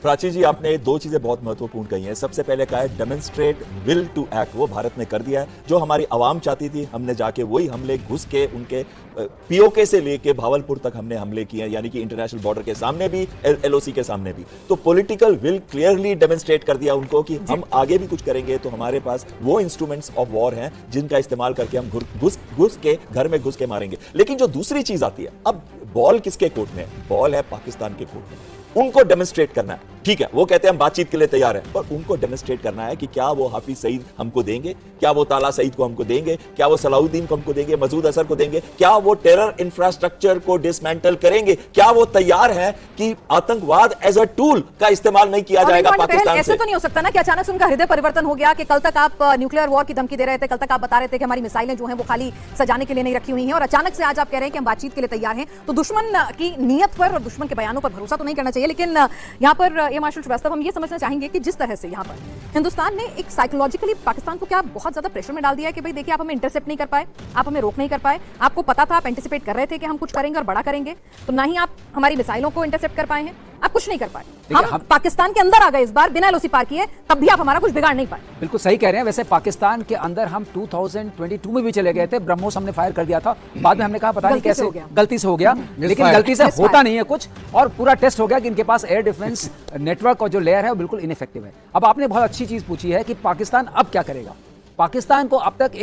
प्राची जी, आपने दो चीजें बहुत महत्वपूर्ण कही हैं। सबसे पहले कहा है डेमोन्स्ट्रेट विल टू एक्ट, वो भारत ने कर दिया है। जो हमारी आवाम चाहती थी, हमने जाके वही हमले घुस के उनके पीओके से लेके भावलपुर तक हमने हमले किए, यानी कि इंटरनेशनल बॉर्डर के सामने भी, एलओसी के सामने भी। तो पॉलिटिकल विल क्लियरली डेमोन्स्ट्रेट कर दिया उनको कि हम आगे भी कुछ करेंगे, तो हमारे पास वो इंस्ट्रूमेंट्स ऑफ वॉर हैं जिनका इस्तेमाल करके हम घुस के घर में घुस के मारेंगे। लेकिन जो दूसरी चीज आती है, अब बॉल किसके कोर्ट में है? बॉल है पाकिस्तान के कोर्ट में। उनको डेमोन्स्ट्रेट करना है, ठीक है, वो कहते हैं हम बातचीत के लिए तैयार हैं, पर उनको डेमोन्स्ट्रेट करना है कि क्या वो हाफिज सईद हमको देंगे, क्या वो ताला सईद को हमको देंगे, क्या वो सलाउद्दीन को हमको देंगे, मसूद अजहर को देंगे, क्या वो टेरर इंफ्रास्ट्रक्चर को डिसमेंटल करेंगे, क्या वो तैयार है कि आतंकवाद एज अ टूल का इस्तेमाल नहीं किया जाएगा पाकिस्तान से? ऐसे तो नहीं हो सकता ना कि अचानक से उनका हृदय परिवर्तन हो गया कि कल तक आप न्यूक्लियर वॉर की धमकी दे रहे थे, कल तक आप बता रहे थे कि हमारी मिसाइलें जो हैं वो खाली सजाने के लिए नहीं रखी हुई हैं, और अचानक से आज आप कह रहे हैं कि हम बातचीत के लिए तैयार हैं। तो दुश्मन की नीयत पर और दुश्मन के बयानों पर भरोसा तो नहीं करना चाहिए। लेकिन यहाँ पर ये मार्शल श्रीवास्तव, हम ये समझना चाहेंगे कि जिस तरह से यहाँ पर हिंदुस्तान ने एक साइकोलॉजिकली पाकिस्तान को क्या बहुत ज्यादा प्रेशर में डाल दिया है कि भाई देखिए आप हमें इंटरसेप्ट नहीं कर पाए, आप हमें रोक नहीं कर पाए, आपको पता था, आप एंटिसिपेट कर रहे थे कि हम कुछ करेंगे और बड़ा करेंगे, तो ना ही आप हमारी मिसाइलों को इंटरसेप्ट कर पाए हैं, आप कुछ नहीं कर पाए। हम पाकिस्तान के अंदर आ गए इस बार, बिना एलओसी पार किए, तब भी आप हमारा कुछ बिगाड़ नहीं पाए। बिल्कुल सही कह रहे हैं। वैसे पाकिस्तान के अंदर हम 2022 में भी चले गए थे, ब्रह्मोस हमने फायर कर दिया था, बाद में हमने कहा पता नहीं कैसे गलती से हो गया, लेकिन गलती से होता नहीं है कुछ, और पूरा टेस्ट हो गया कि इनके पास एयर डिफेंस नेटवर्क और जो लेयर है वो बिल्कुल इनइफेक्टिव है। अब आपने बहुत अच्छी चीज पूछी है कि पाकिस्तान अब क्या करेगा। पाकिस्तान को अब तक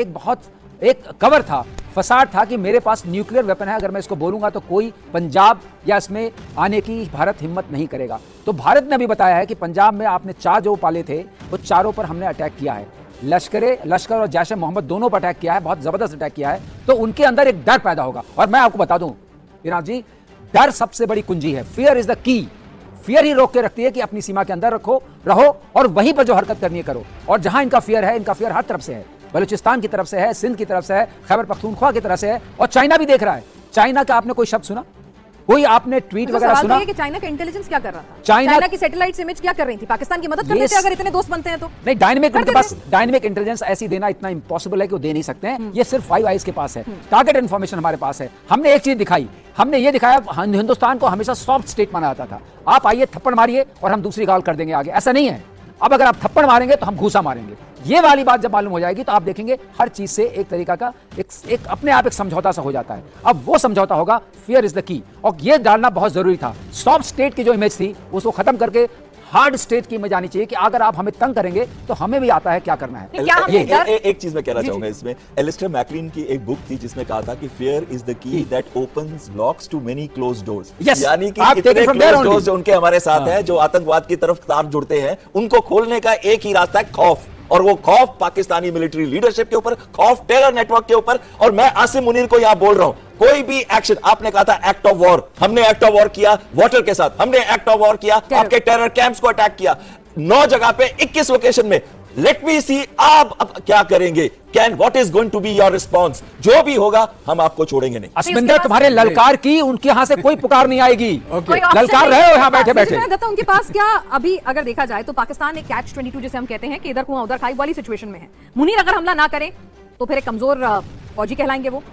एक कवर था, फसाड था कि मेरे पास न्यूक्लियर वेपन है, अगर मैं इसको बोलूंगा तो कोई पंजाब या इसमें आने की भारत हिम्मत नहीं करेगा। तो भारत ने भी बताया है कि पंजाब में आपने 4 जो पाले थे वो चारों पर हमने अटैक किया है, लश्कर और जैश ए मोहम्मद दोनों पर अटैक किया है, बहुत जबरदस्त अटैक किया है। तो उनके अंदर एक डर पैदा होगा, और मैं आपको बता दूं विराट जी, डर सबसे बड़ी कुंजी है। Fear is the key. Fear ही रोक के रखती है कि अपनी सीमा के अंदर रहो और वहीं पर जो हरकत करनी है करो। और जहां इनका फियर है, इनका फियर हर तरफ से है, बलूचिस्तान की तरफ से है, सिंध की तरफ से है, खैबर पख्तूनख्वा की तरफ से है, और चाइना भी देख रहा है। चाइना का आपने कोई शब्द सुना? कोई आपने ट्वीट वगैरह सुना? कि चाइना का इंटेलिजेंस क्या कर रहा था? चाइना की सैटेलाइट इमेज क्या कर रही थी? पाकिस्तान की मदद करने से अगर इतने दोस्त बनते हैं तो नहीं। डायनेमिक, उनके पास डायनेमिक इंटेलिजेंस ऐसी देना इतना इंपॉसिबल है कि वो दे नहीं सकते हैं। ये सिर्फ 5 आईज के पास है, टारगेट इन्फॉर्मेशन हमारे पास है। हमने एक चीज दिखाई, हमने ये दिखाया, हिंदुस्तान को हमेशा सॉफ्ट स्टेट माना जाता था। आप आइए थप्पड़ मारिए और हम दूसरी गाल कर देंगे आगे, ऐसा नहीं है। अब अगर आप थप्पड़ मारेंगे तो हम घूसा मारेंगे। ये वाली बात जब मालूम हो जाएगी तो आप देखेंगे हर चीज से एक तरीका का एक अपने आप एक समझौता सा हो जाता है। अब वो समझौता होगा, फियर इज द की, और ये डालना बहुत जरूरी था। सॉफ्ट स्टेट की जो इमेज थी उसको खत्म करके हार्ड स्टेट की इमेज आनी चाहिए कि अगर आप हमें तंग करेंगे तो हमें भी आता है क्या करना है। एक चीज मैं कहना चाहूंगा इसमें, एलिस्टर मैकलिन की एक बुक थी जिसमें कहा था कि fear is the key that opens locks to many closed doors. यानी कि इतने क्लोज्ड डोर्स जो उनके हमारे साथ हैं, जो आतंकवाद की तरफ तार जुड़ते हैं, उनको खोलने का एक ही रास्ता है, खौफ। और वो खौफ पाकिस्तानी मिलिट्री लीडरशिप के ऊपर, खौफ टेरर नेटवर्क के ऊपर। और मैं आसिम मुनीर को यहां बोल रहा हूं, कोई भी एक्शन, आपने कहा था एक्ट ऑफ वॉर, हमने एक्ट ऑफ वॉर किया वाटर के साथ, हमने एक्ट ऑफ वॉर किया, आपके टेरर कैंप्स को अटैक किया 9 जगह पे 21 लोकेशन में। लेट मी सी आप अब क्या करेंगे, what is going to be your response? जो भी होगा हम आपको छोड़ेंगे नहीं। अस्मिंदर, तुम्हारे ललकार की उनके यहां से कोई पुकार नहीं आएगी। ललकार रहे हो यहां बैठे बैठे। उनके पास क्या अभी अगर देखा जाए तो पाकिस्तान एक कैच 22 जिसे हम कहते हैं कि इधर कुआं उधर खाई वाली सिचुएशन में है। मुनीर अगर हमला ना करे तो फिर एक कमजोर फौजी कहलाएंगे वो।